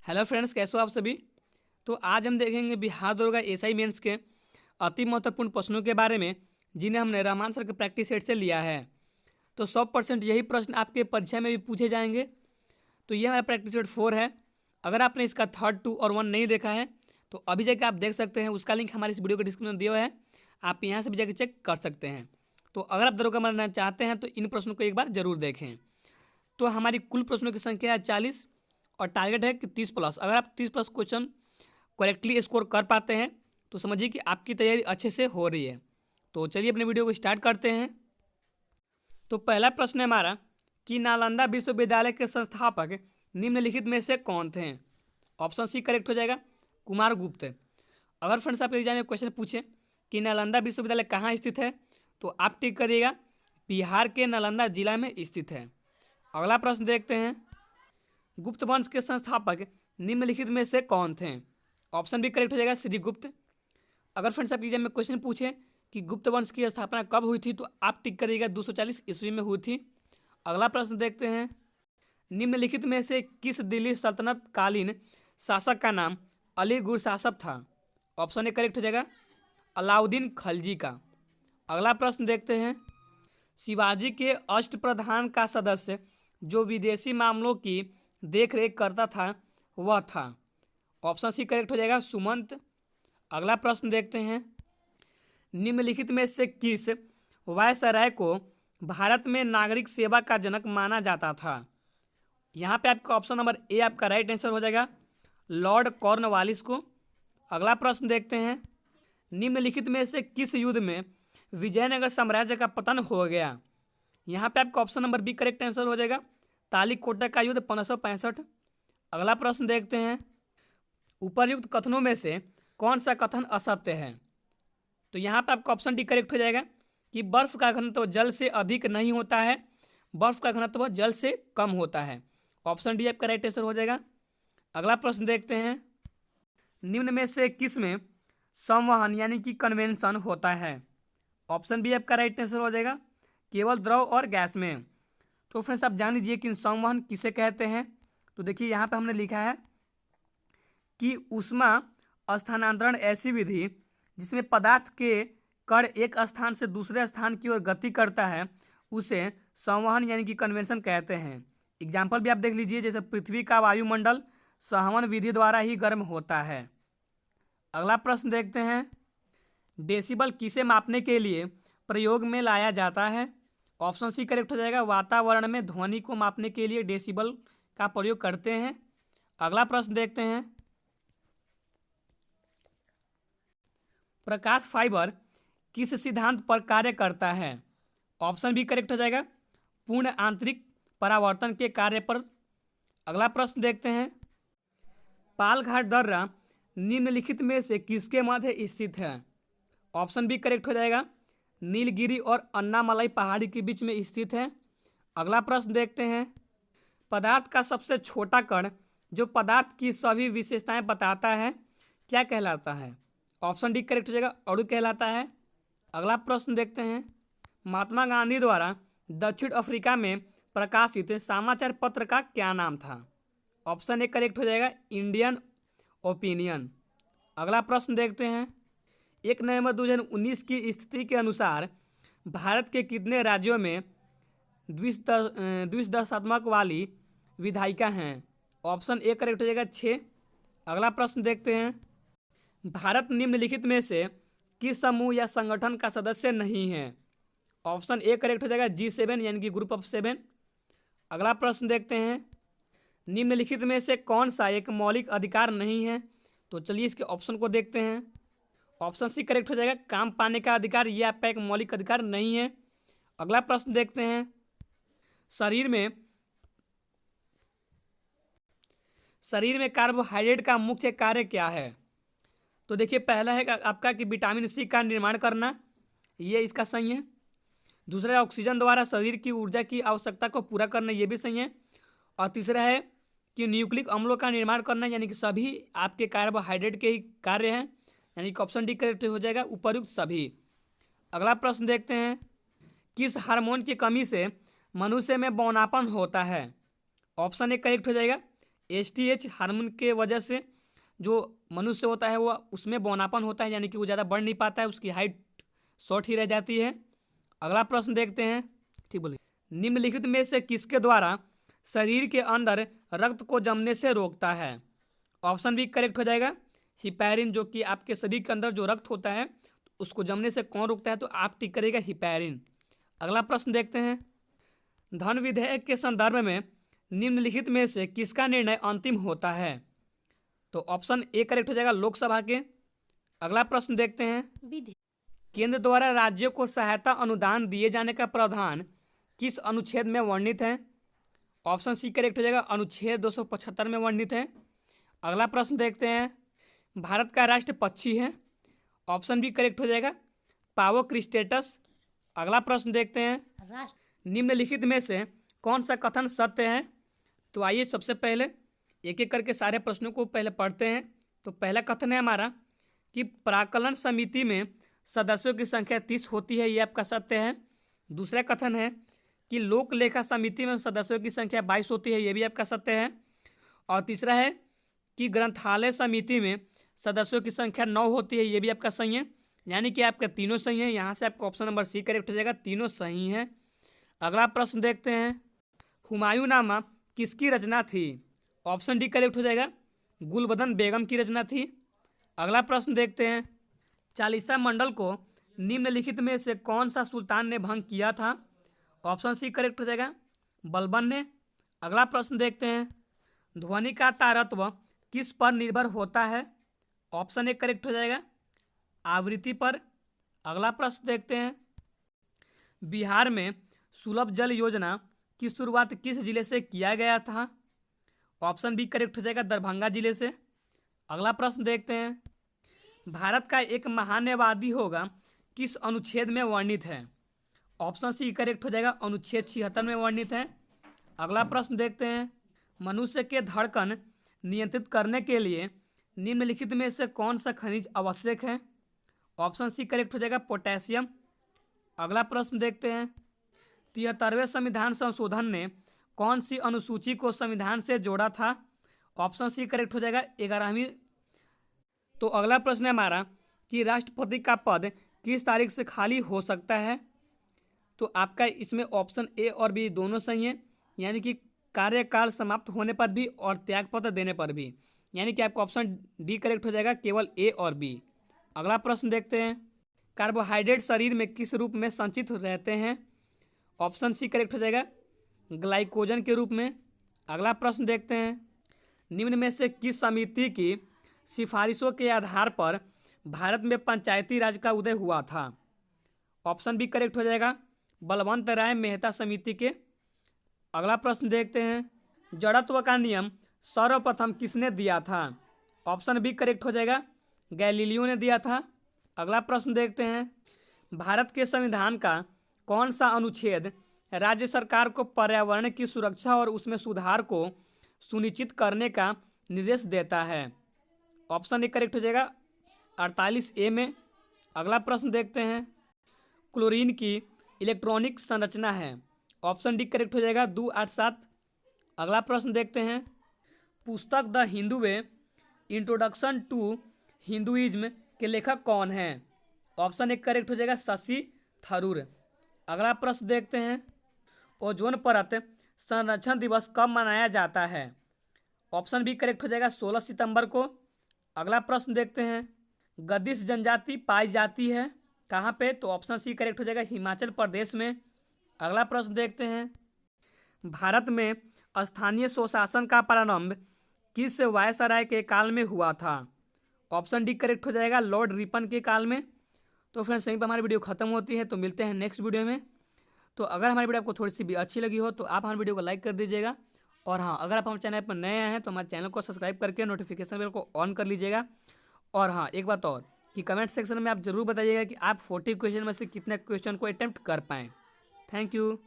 Hello friends, कैसे हो आप सभी। तो आज हम देखेंगे बिहार दरोगा एसआई मेंस के अति महत्वपूर्ण प्रश्नों के बारे में, जिन्हें हमने रहमान सर के प्रैक्टिस सेट से लिया है। तो 100% यही प्रश्न आपके परीक्षा में भी पूछे जाएंगे। तो ये हमारा प्रैक्टिस सेट 4 है। अगर आपने इसका 3, 2 और 1 नहीं देखा है तो अभी जाके आप देख सकते हैं। उसका लिंक हमारे इस वीडियो के डिस्क्रिप्शन में दिया हुआ है, आप यहाँ से भी जाके चेक कर सकते हैं। तो अगर आप दरोगा बनना चाहते हैं तो इन प्रश्नों को एक बार जरूर देखें। तो हमारी कुल प्रश्नों की संख्या है 40 और टारगेट है कि 30+। अगर आप 30+ क्वेश्चन करेक्टली स्कोर कर पाते हैं तो समझिए कि आपकी तैयारी अच्छे से हो रही है। तो चलिए अपने वीडियो को स्टार्ट करते हैं। तो पहला प्रश्न है हमारा कि नालंदा विश्वविद्यालय के संस्थापक निम्नलिखित में से कौन थे। ऑप्शन सी करेक्ट हो जाएगा, कुमार गुप्त। अगर फ्रेंड्स आप एग्जाम में क्वेश्चन पूछे कि नालंदा विश्वविद्यालय कहाँ स्थित है तो आप टिक करिएगा बिहार के नालंदा जिला में स्थित है। अगला प्रश्न देखते हैं, गुप्त वंश के संस्थापक निम्नलिखित में से कौन थे। ऑप्शन भी करेक्ट हो जाएगा, श्री गुप्त। अगर फ्रेंड्स आप एग्जाम में क्वेश्चन पूछे कि गुप्त वंश की स्थापना कब हुई थी तो आप टिक करिएगा 240 ईस्वी में हुई थी। अगला प्रश्न देखते हैं, निम्नलिखित में से किस दिल्ली सल्तनत कालीन शासक का नाम अली गुरशासक था। ऑप्शन ए करेक्ट हो जाएगा, अलाउद्दीन खलजी का। अगला प्रश्न देखते हैं, शिवाजी के अष्टप्रधान का सदस्य जो विदेशी मामलों की देखरेख करता था वह था। ऑप्शन सी करेक्ट हो जाएगा, सुमंत। अगला प्रश्न देखते हैं, निम्नलिखित में से किस वायसराय को भारत में नागरिक सेवा का जनक माना जाता था। यहाँ पे आपका ऑप्शन नंबर ए आपका राइट आंसर हो जाएगा, लॉर्ड कॉर्नवालिस को। अगला प्रश्न देखते हैं, निम्नलिखित में से किस युद्ध में विजयनगर साम्राज्य का पतन हो गया। यहाँ पे आपका option number B correct answer हो जाएगा, तालीकोटा का युद्ध 1565। अगला प्रश्न देखते हैं, उपर्युक्त कथनों में से कौन सा कथन असत्य है। तो यहाँ पे आपका ऑप्शन डी करेक्ट हो जाएगा कि बर्फ का घनत्व जल से अधिक नहीं होता है, बर्फ का घनत्व जल से कम होता है। ऑप्शन डी आपका राइट आंसर हो जाएगा। अगला प्रश्न देखते हैं, निम्न में से किस में संवहन यानी कि कन्वेंशन होता है। ऑप्शन बी आपका राइट आंसर हो जाएगा, केवल द्रव और गैस में। तो फ्रेंड्स आप जान लीजिए कि संवहन किसे कहते हैं। तो देखिए यहाँ पे हमने लिखा है कि ऊष्मा स्थानांतरण ऐसी विधि जिसमें पदार्थ के कण एक स्थान से दूसरे स्थान की ओर गति करता है उसे संवहन यानी कि कन्वेंशन कहते हैं। एग्जाम्पल भी आप देख लीजिए, जैसे पृथ्वी का वायुमंडल संवहन विधि द्वारा ही गर्म होता है। अगला प्रश्न देखते हैं, डेसिबल किसे मापने के लिए प्रयोग में लाया जाता है। ऑप्शन सी करेक्ट हो जाएगा, वातावरण में ध्वनि को मापने के लिए डेसिबल का प्रयोग करते हैं। अगला प्रश्न देखते हैं, प्रकाश फाइबर किस सिद्धांत पर कार्य करता है। ऑप्शन भी करेक्ट हो जाएगा, पूर्ण आंतरिक परावर्तन के कार्य पर। अगला प्रश्न देखते हैं, पालघाट दर्रा निम्नलिखित में से किसके मध्य स्थित है। ऑप्शन भी करेक्ट हो जाएगा, नीलगिरी और अन्नामलाई पहाड़ी के बीच में स्थित है। अगला प्रश्न देखते हैं, पदार्थ का सबसे छोटा कण जो पदार्थ की सभी विशेषताएं बताता है क्या कहलाता है। ऑप्शन डी करेक्ट हो जाएगा, अणु कहलाता है। अगला प्रश्न देखते हैं, महात्मा गांधी द्वारा दक्षिण अफ्रीका में प्रकाशित समाचार पत्र का क्या नाम था। ऑप्शन ए करेक्ट हो जाएगा, इंडियन ओपिनियन। अगला प्रश्न देखते हैं, 1 नवंबर 2019 की स्थिति के अनुसार भारत के कितने राज्यों में द्विदशात्मक वाली विधायिका हैं। ऑप्शन ए करेक्ट हो जाएगा, 6। अगला प्रश्न देखते हैं, भारत निम्नलिखित में से किस समूह या संगठन का सदस्य नहीं है। ऑप्शन ए करेक्ट हो जाएगा, G7 यानी कि ग्रुप ऑफ 7। अगला प्रश्न देखते हैं, निम्नलिखित में से कौन सा एक मौलिक अधिकार नहीं है। तो चलिए इसके ऑप्शन को देखते हैं। ऑप्शन सी करेक्ट हो जाएगा, काम पाने का अधिकार, यह आपका एक मौलिक अधिकार नहीं है। अगला प्रश्न देखते हैं, शरीर में कार्बोहाइड्रेट का मुख्य कार्य क्या है। तो देखिए पहला है आपका कि विटामिन सी का निर्माण करना, ये इसका सही है। दूसरा है ऑक्सीजन द्वारा शरीर की ऊर्जा की आवश्यकता को पूरा करना, ये भी सही है। और तीसरा है कि न्यूक्लिक अम्लों का निर्माण करना, यानी कि सभी आपके कार्बोहाइड्रेट के ही कार्य हैं, यानी कि ऑप्शन डी करेक्ट हो जाएगा, उपयुक्त सभी। अगला प्रश्न देखते हैं, किस हार्मोन की कमी से मनुष्य में बौनापन होता है। ऑप्शन ए करेक्ट हो जाएगा, एसटीएच हार्मोन के वजह से जो मनुष्य होता है वो उसमें बौनापन होता है, यानी कि वो ज़्यादा बढ़ नहीं पाता है, उसकी हाइट शॉर्ट ही रह जाती है। अगला प्रश्न देखते हैं, ठीक बोलिए। निम्नलिखित में से किसके द्वारा शरीर के अंदर रक्त को जमने से रोकता है? ऑप्शन भी करेक्ट हो जाएगा, हिपैरिन, जो कि आपके शरीर के अंदर जो रक्त होता है उसको जमने से कौन रोकता है? तो आप टिक करेगा हिपैरिन। अगला प्रश्न देखते हैं, धन विधेयक के संदर्भ में निम्नलिखित में से किसका निर्णय अंतिम होता है? तो ऑप्शन ए करेक्ट हो जाएगा, लोकसभा के। अगला प्रश्न देखते हैं, केंद्र द्वारा राज्यों को सहायता अनुदान दिए जाने का प्रावधान किस अनुच्छेद में वर्णित है? ऑप्शन सी करेक्ट हो जाएगा, अनुच्छेद 275 में वर्णित है। अगला प्रश्न देखते हैं, भारत का राष्ट्र पक्षी है? ऑप्शन भी करेक्ट हो जाएगा, पावो क्रिस्टेटस। अगला प्रश्न देखते हैं, निम्नलिखित में से कौन सा कथन सत्य है? तो आइए सबसे पहले एक एक करके सारे प्रश्नों को पहले पढ़ते हैं। तो पहला कथन है हमारा कि प्राक्कलन समिति में सदस्यों की संख्या 30 होती है, ये आपका सत्य है। दूसरा कथन है कि लोक लेखा समिति में सदस्यों की संख्या 22 होती है, ये भी आपका सत्य है। और तीसरा है कि ग्रंथालय समिति में सदस्यों की संख्या 9 होती है, ये भी आपका सही है। यानी कि आपका तीनों सही है, यहाँ से आपका ऑप्शन नंबर सी करेक्ट हो जाएगा, तीनों सही हैं। अगला प्रश्न देखते हैं, हुमायूंनामा किसकी रचना थी? ऑप्शन डी करेक्ट हो जाएगा, गुलबदन बेगम की रचना थी। अगला प्रश्न देखते हैं, चालीसा मंडल को निम्नलिखित में से कौन सा सुल्तान ने भंग किया था? ऑप्शन सी करेक्ट हो जाएगा, बलबन ने। अगला प्रश्न देखते हैं, ध्वनि का तारतम्य किस पर निर्भर होता है? ऑप्शन ए करेक्ट हो जाएगा, आवृत्ति पर। अगला प्रश्न देखते हैं, बिहार में सुलभ जल योजना की शुरुआत किस जिले से किया गया था? ऑप्शन बी करेक्ट हो जाएगा, दरभंगा जिले से। अगला प्रश्न देखते हैं, भारत का एक महान्यवादी होगा किस अनुच्छेद में वर्णित है? ऑप्शन सी करेक्ट हो जाएगा, अनुच्छेद 76 में वर्णित है। अगला प्रश्न देखते हैं, मनुष्य के धड़कन नियंत्रित करने के लिए निम्नलिखित में से कौन सा खनिज आवश्यक है? ऑप्शन सी करेक्ट हो जाएगा, पोटेशियम। अगला प्रश्न देखते हैं, 73वें संविधान संशोधन ने कौन सी अनुसूची को संविधान से जोड़ा था? ऑप्शन सी करेक्ट हो जाएगा, 11वीं। तो अगला प्रश्न है हमारा कि राष्ट्रपति का पद किस तारीख से खाली हो सकता है? तो आपका इसमें ऑप्शन ए और बी दोनों सही हैं, यानी कि कार्यकाल समाप्त होने पर भी और त्यागपत्र देने पर भी, यानी कि आपका ऑप्शन डी करेक्ट हो जाएगा, केवल ए और बी। अगला प्रश्न देखते हैं, कार्बोहाइड्रेट शरीर में किस रूप में संचित रहते हैं? ऑप्शन सी करेक्ट हो जाएगा, ग्लाइकोजन के रूप में। अगला प्रश्न देखते हैं, निम्न में से किस समिति की सिफारिशों के आधार पर भारत में पंचायती राज का उदय हुआ था? ऑप्शन बी करेक्ट हो जाएगा, बलवंत राय मेहता समिति के। अगला प्रश्न देखते हैं, जड़त्व का नियम सर्वप्रथम किसने दिया था? ऑप्शन बी करेक्ट हो जाएगा, गैलीलियो ने दिया था। अगला प्रश्न देखते हैं, भारत के संविधान का कौन सा अनुच्छेद राज्य सरकार को पर्यावरण की सुरक्षा और उसमें सुधार को सुनिश्चित करने का निर्देश देता है? ऑप्शन ए करेक्ट हो जाएगा, 48A में। अगला प्रश्न देखते हैं, क्लोरीन की इलेक्ट्रॉनिक संरचना है? ऑप्शन डी करेक्ट हो जाएगा, 287। अगला प्रश्न देखते हैं, पुस्तक the Hindu way introduction to Hinduism के लेखक कौन हैं? ऑप्शन ए करेक्ट हो जाएगा, शशि थरूर। अगला प्रश्न देखते हैं, ओजोन परत संरक्षण दिवस कब मनाया जाता है? ऑप्शन बी करेक्ट हो जाएगा, 16 सितंबर को। अगला प्रश्न देखते हैं, गद्दिश जनजाति पाई जाती है कहाँ पे? तो ऑप्शन सी करेक्ट हो जाएगा, हिमाचल प्रदेश में। अगला प्रश्न देखते हैं, भारत में स्थानीय स्वशासन का प्रारंभ किस वायसराय के काल में हुआ था? ऑप्शन डी करेक्ट हो जाएगा, लॉर्ड रिपन के काल में। तो फ्रेंड्स यहीं पर हमारी वीडियो खत्म होती है, तो मिलते हैं नेक्स्ट वीडियो में। तो अगर हमारी वीडियो आपको थोड़ी सी भी अच्छी लगी हो तो आप हमारी वीडियो को लाइक कर दीजिएगा। और हाँ, अगर आप हमारे चैनल पर नए आए हैं तो हमारे चैनल को सब्सक्राइब करके नोटिफिकेशन बेल को ऑन कर लीजिएगा। और हाँ, एक बात और कि कमेंट सेक्शन में आप जरूर बताइएगा कि आप 40 क्वेश्चन में से कितने क्वेश्चन को अटेम्प्ट कर पाएँ। Thank you.